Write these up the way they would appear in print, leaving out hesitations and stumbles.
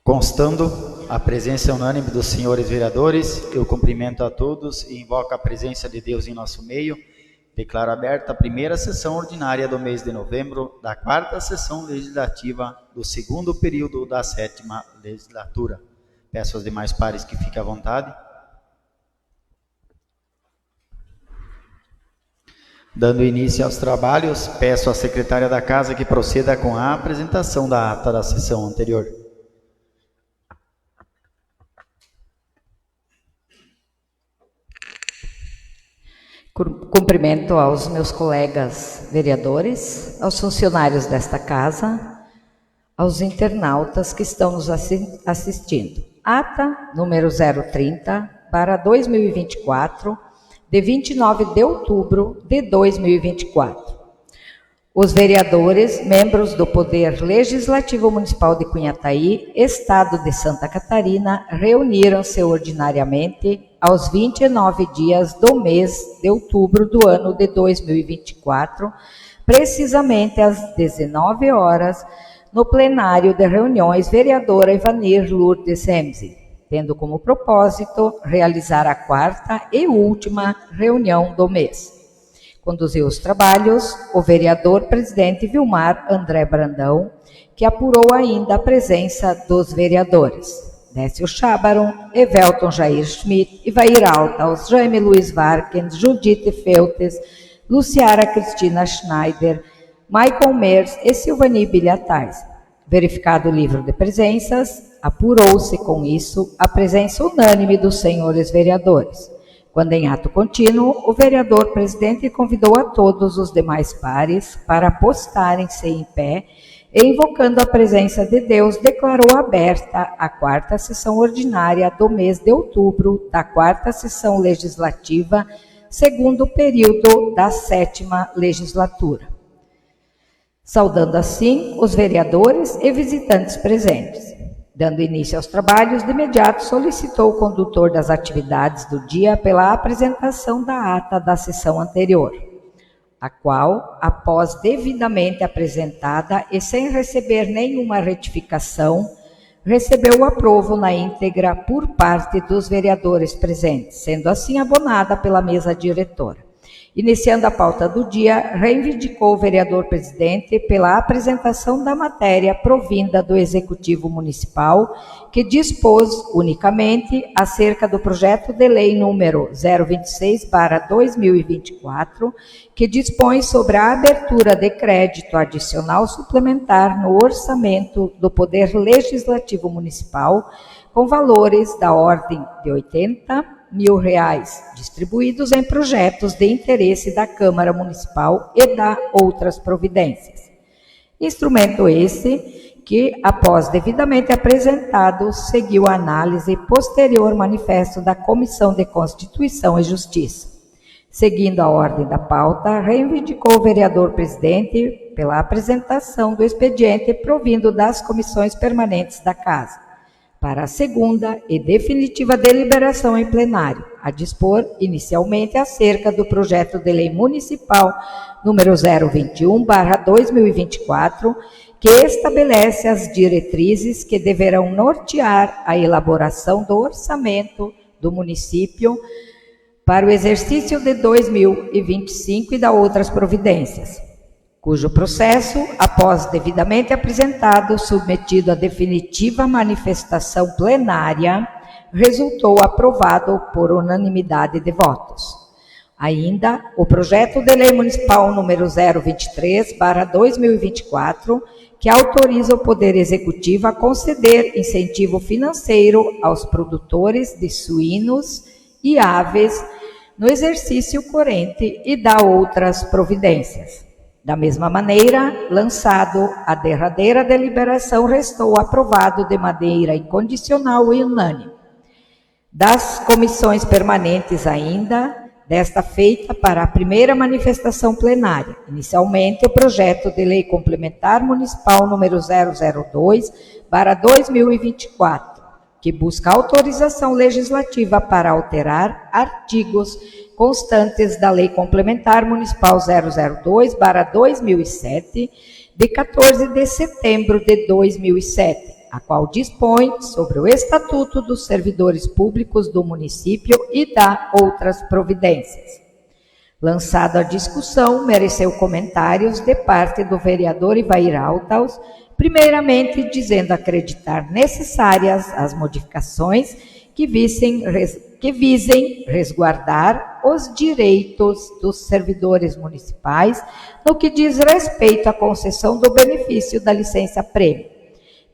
Constando a presença unânime dos senhores vereadores, eu cumprimento a todos e invoco a presença de Deus em nosso meio. Declaro aberta a primeira sessão ordinária do mês de novembro da 4ª sessão legislativa do 2º período da 7ª legislatura. Peço aos demais pares que fiquem à vontade. Dando início aos trabalhos, peço à secretária da Casa que proceda com a apresentação da ata da sessão anterior. Cumprimento aos meus colegas vereadores, aos funcionários desta casa, aos internautas que estão nos assistindo. Ata número 030/2024, de 29 de outubro de 2024. Os vereadores, membros do Poder Legislativo Municipal de Cunhataí, Estado de Santa Catarina, reuniram-se ordinariamente aos 29 dias do mês de outubro do ano de 2024, precisamente às 19 horas, no plenário de reuniões vereadora Ivanir Lourdes Remzi, tendo como propósito realizar a 4ª e última reunião do mês. Conduziu os trabalhos o vereador presidente Vilmar André Brandão, que apurou ainda a presença dos vereadores Décio Chábaron, Evelton Jair Schmidt, Ivair Altaus, Jaime Luiz Varkens, Judite Feltes, Luciara Cristina Schneider, Michael Mers e Silvani Bilhatais. Verificado o livro de presenças, apurou-se com isso a presença unânime dos senhores vereadores. Quando em ato contínuo, o vereador presidente convidou a todos os demais pares para postarem-se em pé e, invocando a presença de Deus, declarou aberta a 4ª sessão ordinária do mês de outubro da 4ª sessão legislativa, 2º período da 7ª legislatura. Saudando assim os vereadores e visitantes presentes. Dando início aos trabalhos, de imediato solicitou o condutor das atividades do dia pela apresentação da ata da sessão anterior, a qual, após devidamente apresentada e sem receber nenhuma retificação, recebeu o aprovo na íntegra por parte dos vereadores presentes, sendo assim abonada pela mesa diretora. Iniciando a pauta do dia, reivindicou o vereador presidente pela apresentação da matéria provinda do Executivo Municipal, que dispôs unicamente acerca do projeto de lei número 026/2024, que dispõe sobre a abertura de crédito adicional suplementar no orçamento do Poder Legislativo Municipal, com valores da ordem de R$80 mil, distribuídos em projetos de interesse da Câmara Municipal e da outras providências. Instrumento esse que, após devidamente apresentado, seguiu a análise e posterior manifesto da Comissão de Constituição e Justiça. Seguindo a ordem da pauta, reivindicou o vereador presidente pela apresentação do expediente provindo das comissões permanentes da Casa, para a 2ª e definitiva deliberação em plenário, a dispor inicialmente acerca do projeto de lei municipal número 021/2024, que estabelece as diretrizes que deverão nortear a elaboração do orçamento do município para o exercício de 2025 e da outras providências, cujo processo, após devidamente apresentado, submetido à definitiva manifestação plenária, resultou aprovado por unanimidade de votos. Ainda, o projeto de lei municipal número 023/2024, que autoriza o Poder Executivo a conceder incentivo financeiro aos produtores de suínos e aves no exercício corrente e da outras providências. Da mesma maneira, lançado a derradeira deliberação, restou aprovado de maneira incondicional e unânime. Das comissões permanentes ainda, desta feita para a primeira manifestação plenária, inicialmente o projeto de lei complementar municipal número 002/2024, que busca autorização legislativa para alterar artigos constantes da Lei Complementar Municipal 002/2007, de 14 de setembro de 2007, a qual dispõe sobre o Estatuto dos Servidores Públicos do município e dá outras providências. Lançado à discussão, mereceu comentários de parte do vereador Ivair Altaus, primeiramente dizendo acreditar necessárias as modificações que visem resguardar os direitos dos servidores municipais no que diz respeito à concessão do benefício da licença-prêmio,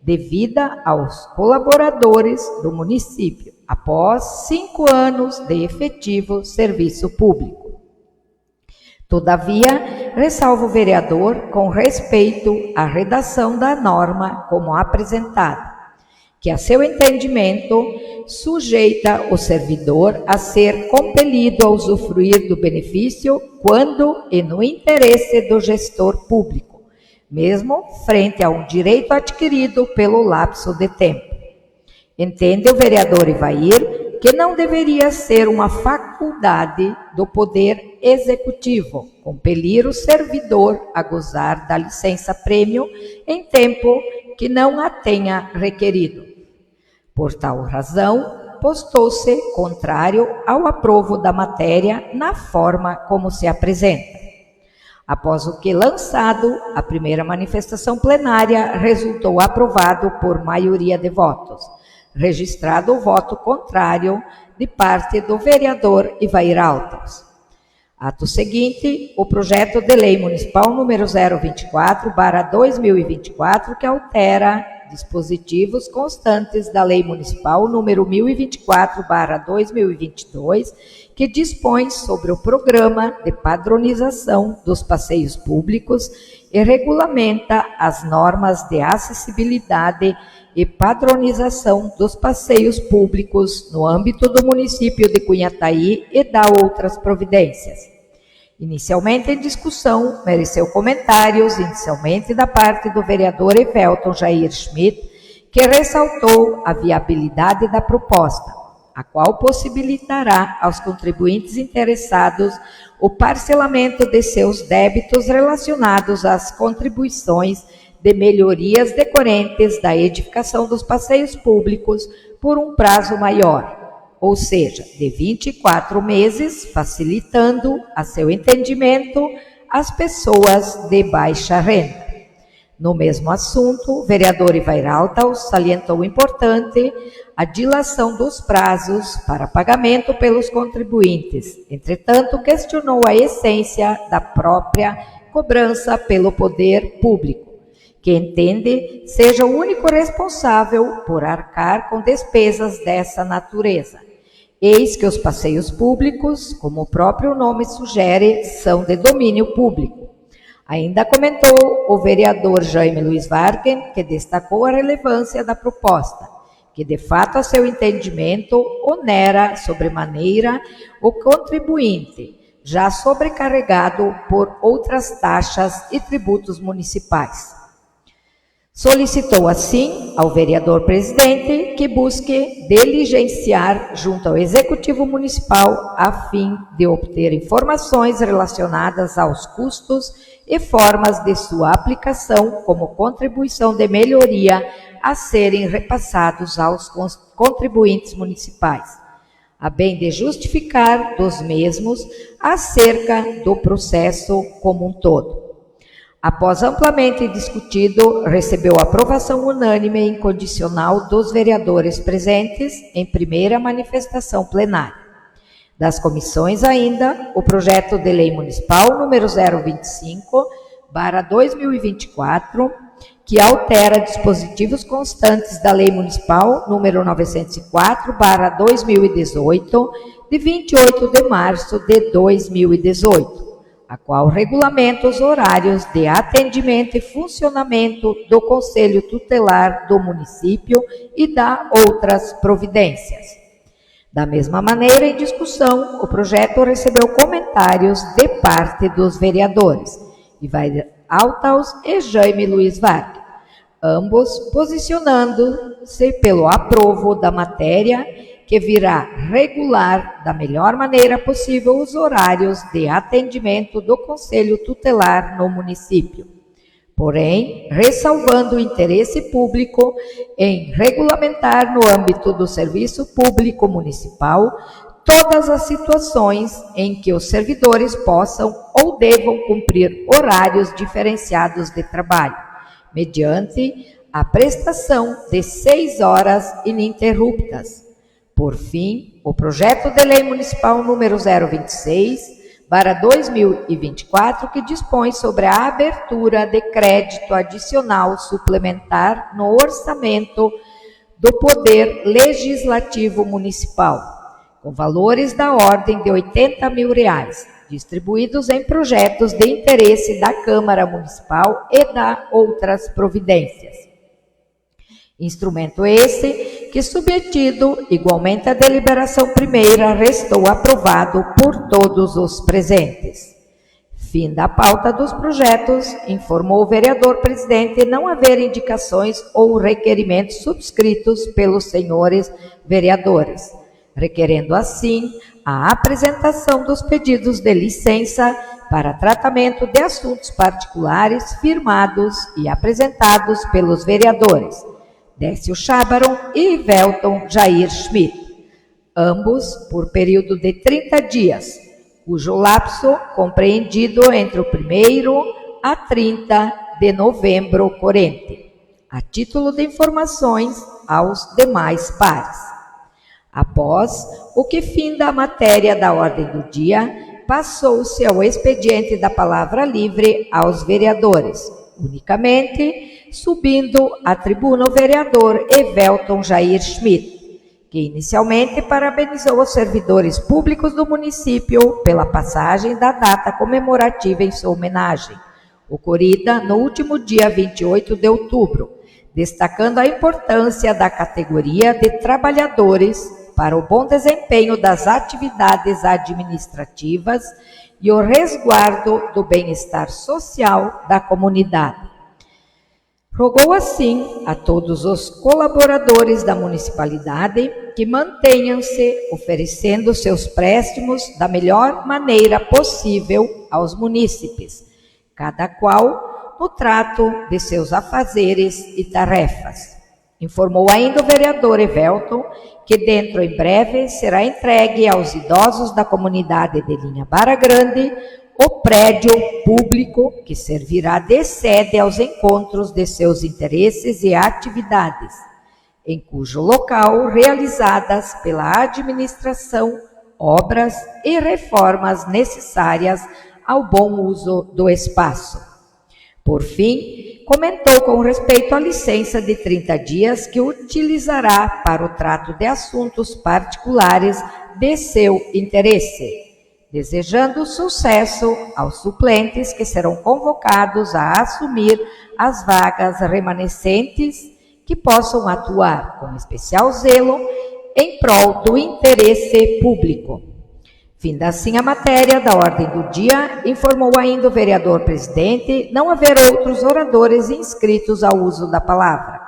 devida aos colaboradores do município, após 5 anos de efetivo serviço público. Todavia, ressalva o vereador com respeito à redação da norma como apresentada, que, a seu entendimento, sujeita o servidor a ser compelido a usufruir do benefício quando e no interesse do gestor público, mesmo frente a um direito adquirido pelo lapso de tempo. Entende o vereador Ivair que não deveria ser uma faculdade do Poder Executivo compelir o servidor a gozar da licença-prêmio em tempo que não a tenha requerido. Por tal razão, postou-se contrário ao aprovo da matéria na forma como se apresenta. Após o que lançado, a primeira manifestação plenária resultou aprovado por maioria de votos, registrado o voto contrário de parte do vereador Ivair Altaus. Ato seguinte, o projeto de lei municipal número 024/2024, que altera dispositivos constantes da lei municipal número 1024/2022, que dispõe sobre o programa de padronização dos passeios públicos e regulamenta as normas de acessibilidade e padronização dos passeios públicos no âmbito do município de Cunhataí e dá outras providências. Inicialmente em discussão, mereceu comentários, inicialmente da parte do vereador Evelton Jair Schmidt, que ressaltou a viabilidade da proposta, a qual possibilitará aos contribuintes interessados o parcelamento de seus débitos relacionados às contribuições de melhorias decorrentes da edificação dos passeios públicos por um prazo maior, ou seja, de 24 meses, facilitando, a seu entendimento, as pessoas de baixa renda. No mesmo assunto, o vereador Ivair Altaus salientou importante a dilação dos prazos para pagamento pelos contribuintes. Entretanto, questionou a essência da própria cobrança pelo poder público, que entende seja o único responsável por arcar com despesas dessa natureza. Eis que os passeios públicos, como o próprio nome sugere, são de domínio público. Ainda comentou o vereador Jaime Luiz Varken, que destacou a relevância da proposta, que de fato, a seu entendimento, onera sobremaneira o contribuinte, já sobrecarregado por outras taxas e tributos municipais. Solicitou, assim, ao vereador presidente que busque diligenciar junto ao Executivo Municipal a fim de obter informações relacionadas aos custos e formas de sua aplicação como contribuição de melhoria a serem repassados aos contribuintes municipais, a bem de justificar dos mesmos acerca do processo como um todo. Após amplamente discutido, recebeu aprovação unânime e incondicional dos vereadores presentes em primeira manifestação plenária. Das comissões ainda, o projeto de lei municipal número 025/2024, que altera dispositivos constantes da lei municipal número 904/2018, de 28 de março de 2018. A qual regulamenta os horários de atendimento e funcionamento do Conselho Tutelar do município e dá outras providências. Da mesma maneira, em discussão, o projeto recebeu comentários de parte dos vereadores Ivair Altaus e Jaime Luiz Varken, ambos posicionando-se pelo aprovo da matéria, que virá regular da melhor maneira possível os horários de atendimento do Conselho Tutelar no município. porém, ressalvando o interesse público em regulamentar no âmbito do serviço público municipal todas as situações em que os servidores possam ou devam cumprir horários diferenciados de trabalho, mediante a prestação de 6 horas ininterruptas. Por fim, o projeto de lei municipal número 026/2024, que dispõe sobre a abertura de crédito adicional suplementar no orçamento do Poder Legislativo Municipal, com valores da ordem de R$80 mil, distribuídos em projetos de interesse da Câmara Municipal e da outras providências. Instrumento esse que, submetido igualmente à deliberação primeira, restou aprovado por todos os presentes. Fim da pauta dos projetos, informou o vereador presidente não haver indicações ou requerimentos subscritos pelos senhores vereadores, requerendo assim a apresentação dos pedidos de licença para tratamento de assuntos particulares firmados e apresentados pelos vereadores Décio Chábaron e Welton Jair Schmidt, ambos por período de 30 dias, cujo lapso compreendido entre o 1º a 30 de novembro corrente, a título de informações aos demais pares. Após o que finda a matéria da ordem do dia, passou-se ao expediente da palavra livre aos vereadores, unicamente subindo à tribuna o vereador Welton Jair Schmidt, que inicialmente parabenizou os servidores públicos do município pela passagem da data comemorativa em sua homenagem, ocorrida no último dia 28 de outubro, destacando a importância da categoria de trabalhadores para o bom desempenho das atividades administrativas e o resguardo do bem-estar social da comunidade. Rogou assim a todos os colaboradores da municipalidade que mantenham-se oferecendo seus préstimos da melhor maneira possível aos munícipes, cada qual no trato de seus afazeres e tarefas. Informou ainda o vereador Welton que dentro em breve será entregue aos idosos da comunidade de Linha Barra Grande o prédio público que servirá de sede aos encontros de seus interesses e atividades, em cujo local realizadas pela administração obras e reformas necessárias ao bom uso do espaço. Por fim, comentou com respeito à licença de 30 dias que utilizará para o trato de assuntos particulares de seu interesse, desejando sucesso aos suplentes que serão convocados a assumir as vagas remanescentes, que possam atuar com especial zelo em prol do interesse público. Finda assim a matéria da ordem do dia, informou ainda o vereador presidente não haver outros oradores inscritos ao uso da palavra,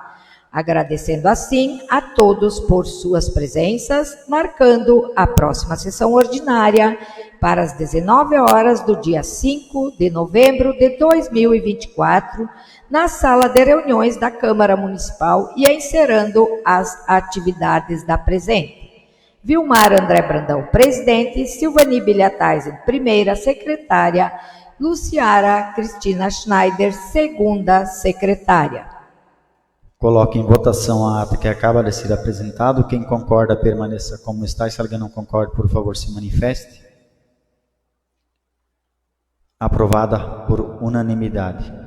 agradecendo assim a todos por suas presenças, marcando a próxima sessão ordinária para as 19 horas do dia 5 de novembro de 2024, na sala de reuniões da Câmara Municipal e encerrando as atividades da presente. Vilmar André Brandão, presidente, Silvani Bilhataisen, primeira secretária, Luciara Cristina Schneider, segunda secretária. Coloque em votação a ata que acaba de ser apresentado. Quem concorda, permaneça como está. Se alguém não concorda, por favor, se manifeste. Aprovada por unanimidade.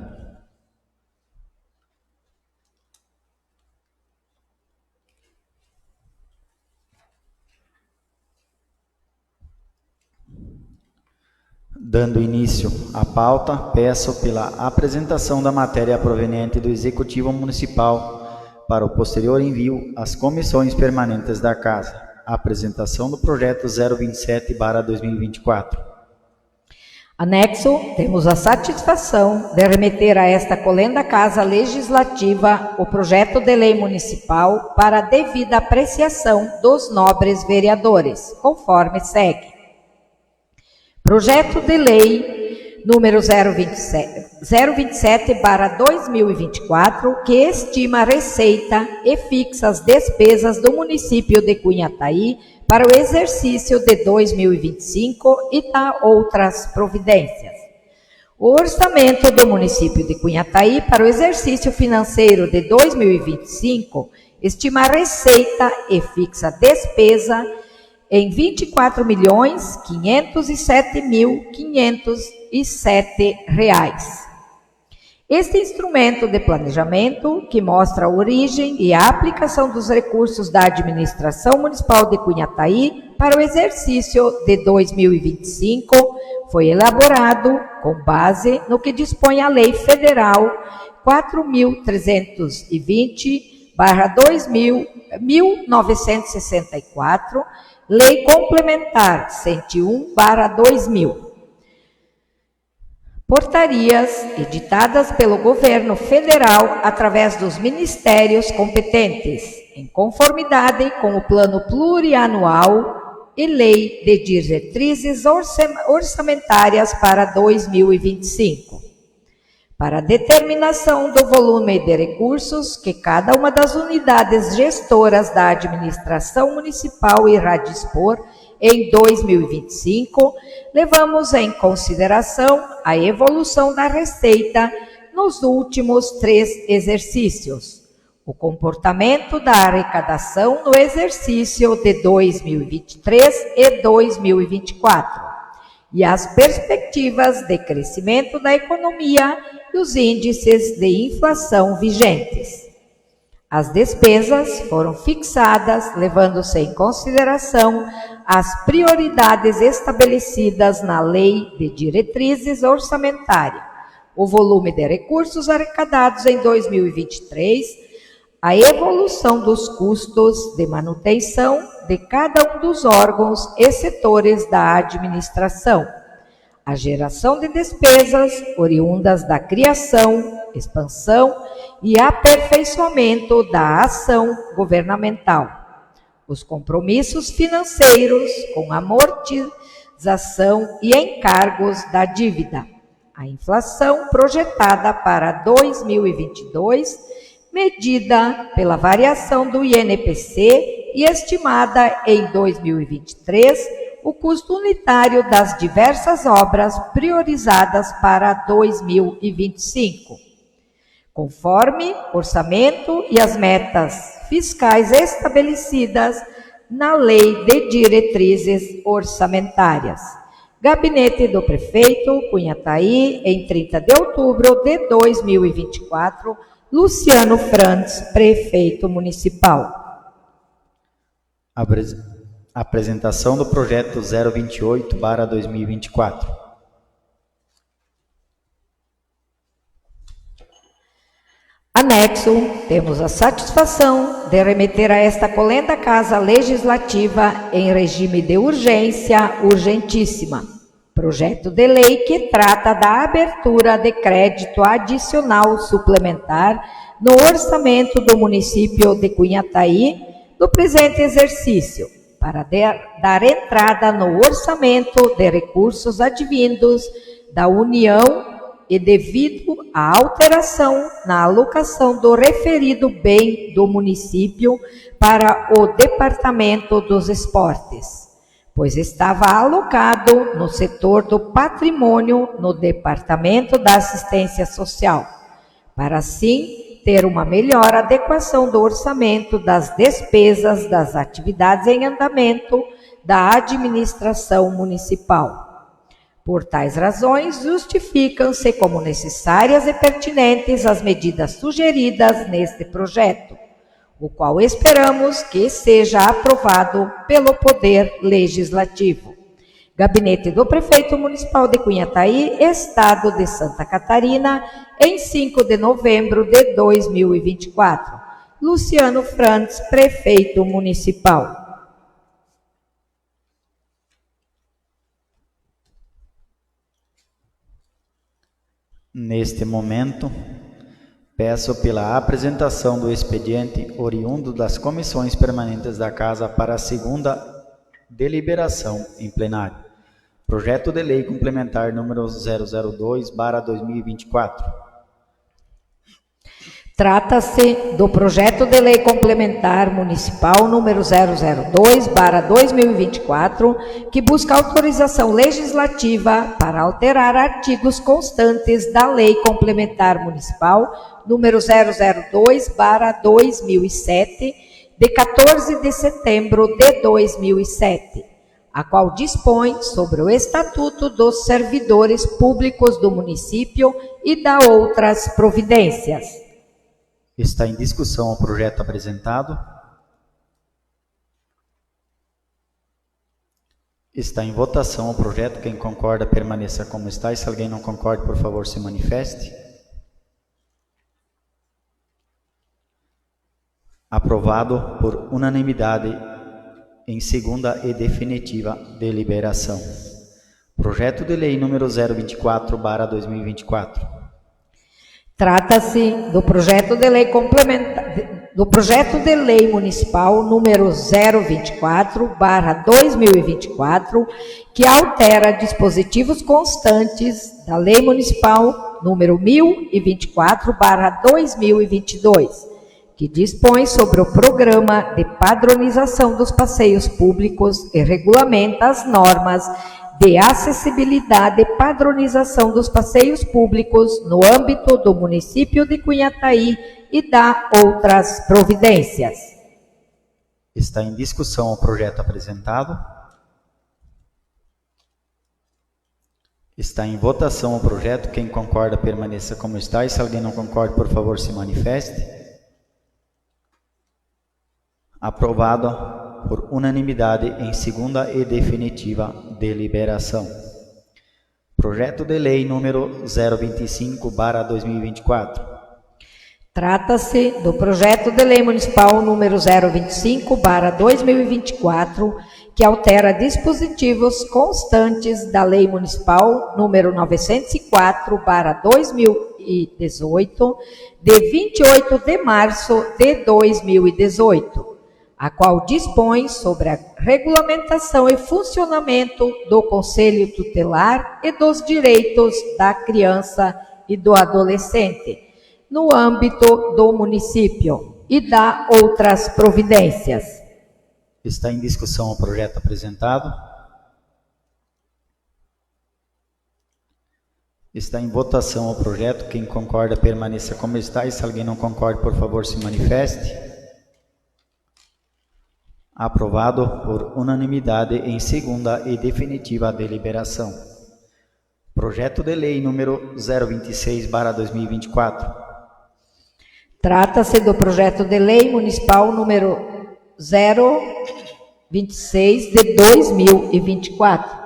Dando início à pauta, peço pela apresentação da matéria proveniente do Executivo Municipal para o posterior envio às comissões permanentes da Casa. A apresentação do projeto 027/2024. Anexo, temos a satisfação de remeter a esta colenda Casa Legislativa o projeto de lei municipal para a devida apreciação dos nobres vereadores, conforme segue. Projeto de lei número 027/2024, que estima a receita e fixa as despesas do município de Cunhataí para o exercício de 2025 e dá outras providências. O orçamento do município de Cunhataí para o exercício financeiro de 2025 estima a receita e fixa a despesa em R$ 24.507.507. Este instrumento de planejamento, que mostra a origem e a aplicação dos recursos da administração municipal de Cunhataí para o exercício de 2025, foi elaborado com base no que dispõe a Lei Federal 4.320/1964, Lei Complementar 101/2000. Portarias editadas pelo Governo Federal através dos ministérios competentes, em conformidade com o Plano Plurianual e Lei de Diretrizes Orçamentárias para 2025. Para a determinação do volume de recursos que cada uma das unidades gestoras da administração municipal irá dispor em 2025, levamos em consideração a evolução da receita nos últimos 3 exercícios, o comportamento da arrecadação no exercício de 2023 e 2024, e as perspectivas de crescimento da economia e os índices de inflação vigentes. As despesas foram fixadas, levando-se em consideração as prioridades estabelecidas na Lei de Diretrizes Orçamentárias, o volume de recursos arrecadados em 2023, a evolução dos custos de manutenção de cada um dos órgãos e setores da administração, a geração de despesas oriundas da criação, expansão e aperfeiçoamento da ação governamental, os compromissos financeiros com amortização e encargos da dívida, a inflação projetada para 2022, medida pela variação do INPC e estimada em 2023, o custo unitário das diversas obras priorizadas para 2025, conforme orçamento e as metas fiscais estabelecidas na Lei de Diretrizes Orçamentárias. Gabinete do Prefeito, Cunhataí, em 30 de outubro de 2024, Luciano Frantz, Prefeito Municipal. Apresentação do projeto 028/2024. Anexo, temos a satisfação de remeter a esta colenda Casa Legislativa em regime de urgência urgentíssima. Projeto de lei que trata da abertura de crédito adicional suplementar no orçamento do município de Cunhataí do presente exercício, para dar entrada no orçamento de recursos advindos da União e devido à alteração na alocação do referido bem do município para o Departamento dos Esportes, pois estava alocado no setor do patrimônio no Departamento da Assistência Social, para assim ter uma melhor adequação do orçamento das despesas das atividades em andamento da administração municipal. Por tais razões, justificam-se como necessárias e pertinentes as medidas sugeridas neste projeto, o qual esperamos que seja aprovado pelo Poder Legislativo. Gabinete do Prefeito Municipal de Cunhataí, Estado de Santa Catarina, em 5 de novembro de 2024. Luciano Frantz, Prefeito Municipal. Neste momento, peço pela apresentação do expediente oriundo das comissões permanentes da Casa para a segunda deliberação em plenário. Projeto de Lei Complementar número 002/2024. Trata-se do Projeto de Lei Complementar Municipal número 002/2024, que busca autorização legislativa para alterar artigos constantes da Lei Complementar Municipal número 002/2007, de 14 de setembro de 2007, a qual dispõe sobre o Estatuto dos Servidores Públicos do município e da outras providências. Está em discussão o projeto apresentado. Está em votação o projeto. Quem concorda, permaneça como está. E se alguém não concorda, por favor, se manifeste. Aprovado por unanimidade em segunda e definitiva deliberação. Projeto de Lei número 024/2024. Trata-se do Projeto de Lei Complementar, do Projeto de Lei Municipal número 024/2024, que altera dispositivos constantes da Lei Municipal número 1024/2022, que dispõe sobre o Programa de Padronização dos Passeios Públicos e regulamenta as normas de acessibilidade e padronização dos passeios públicos no âmbito do município de Cunhataí e da outras providências. Está em discussão o projeto apresentado. Está em votação o projeto. Quem concorda, permaneça como está. E se alguém não concorda, por favor, se manifeste. Aprovado por unanimidade em segunda e definitiva deliberação. Projeto de Lei número 025/2024. Trata-se do Projeto de Lei Municipal número 025/2024, que altera dispositivos constantes da Lei Municipal número 904/2018, de 28 de março de 2018, a qual dispõe sobre a regulamentação e funcionamento do Conselho Tutelar e dos direitos da criança e do adolescente, no âmbito do município e da outras providências. Está em discussão o projeto apresentado. Está em votação o projeto. Quem concorda, permaneça como está. E se alguém não concorda, por favor, se manifeste. Aprovado por unanimidade em segunda e definitiva deliberação. Projeto de Lei número 026/2024. Trata-se do Projeto de Lei Municipal número 026 de 2024,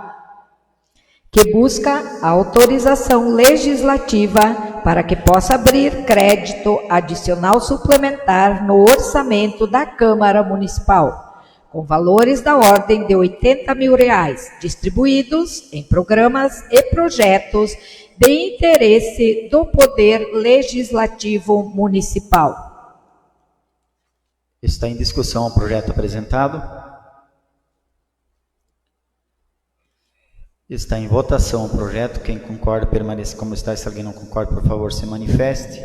que busca a autorização legislativa para que possa abrir crédito adicional suplementar no orçamento da Câmara Municipal, com valores da ordem de R$80 mil, distribuídos em programas e projetos de interesse do Poder Legislativo Municipal. Está em discussão o projeto apresentado. Está em votação o projeto. Quem concorda, permaneça como está. Se alguém não concorda, por favor, se manifeste.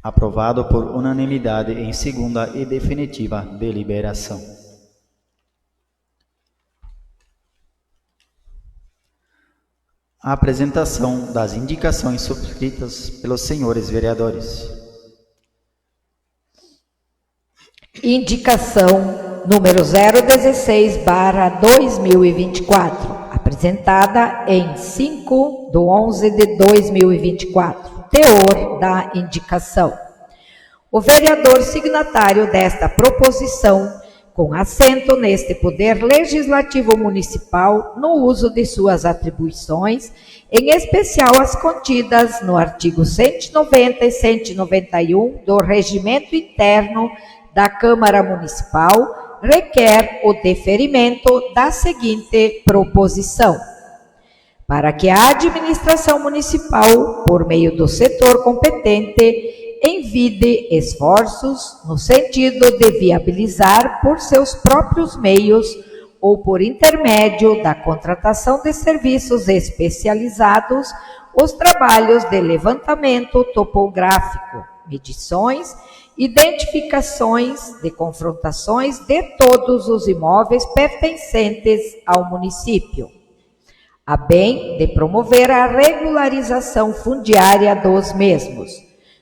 Aprovado por unanimidade em segunda e definitiva deliberação. A apresentação das indicações subscritas pelos senhores vereadores. Indicação número 016/2024, apresentada em 5/11/2024. Teor da indicação. O vereador signatário desta proposição, com assento neste Poder Legislativo Municipal, no uso de suas atribuições, em especial as contidas no artigo 190 e 191 do Regimento Interno da Câmara Municipal, requer o deferimento da seguinte proposição: para que a administração municipal, por meio do setor competente, envide esforços no sentido de viabilizar por seus próprios meios ou por intermédio da contratação de serviços especializados, os trabalhos de levantamento topográfico, medições, identificações de confrontações de todos os imóveis pertencentes ao município, a bem de promover a regularização fundiária dos mesmos,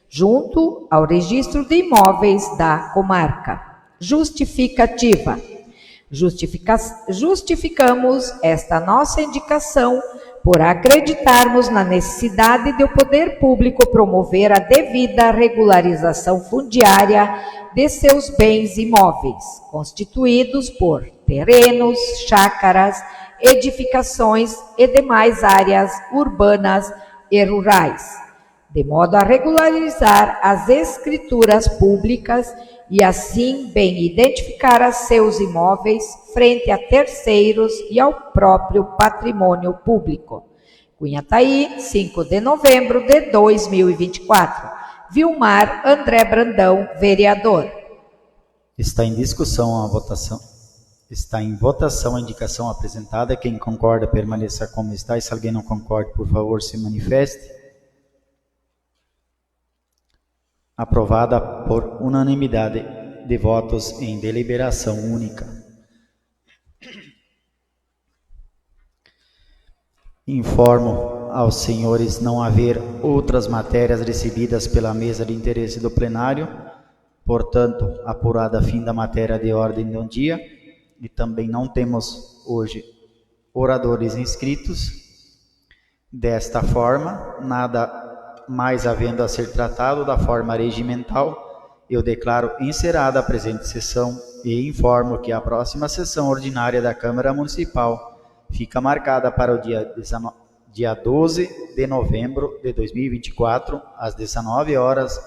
junto ao registro de imóveis da comarca. Justificativa. Justificamos esta nossa indicação por acreditarmos na necessidade de o poder público promover a devida regularização fundiária de seus bens imóveis, constituídos por terrenos, chácaras, edificações e demais áreas urbanas e rurais, de modo a regularizar as escrituras públicas e assim bem identificar a seus imóveis frente a terceiros e ao próprio patrimônio público. Cunhataí, 5 de novembro de 2024. Vilmar André Brandão, vereador. Está em discussão a votação. Está em votação a indicação apresentada. Quem concorda, permaneça como está. E se alguém não concorda, por favor, se manifeste. Aprovada por unanimidade de votos em deliberação única. Informo aos senhores não haver outras matérias recebidas pela mesa de interesse do plenário, portanto, apurada a fim da matéria de ordem do dia, e também não temos hoje oradores inscritos. Desta forma, nada mais havendo a ser tratado da forma regimental, eu declaro encerrada a presente sessão e informo que a próxima sessão ordinária da Câmara Municipal fica marcada para o dia 12 de novembro de 2024, às 19 horas,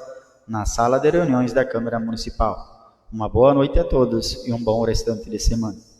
na sala de reuniões da Câmara Municipal. Uma boa noite a todos e um bom restante de semana.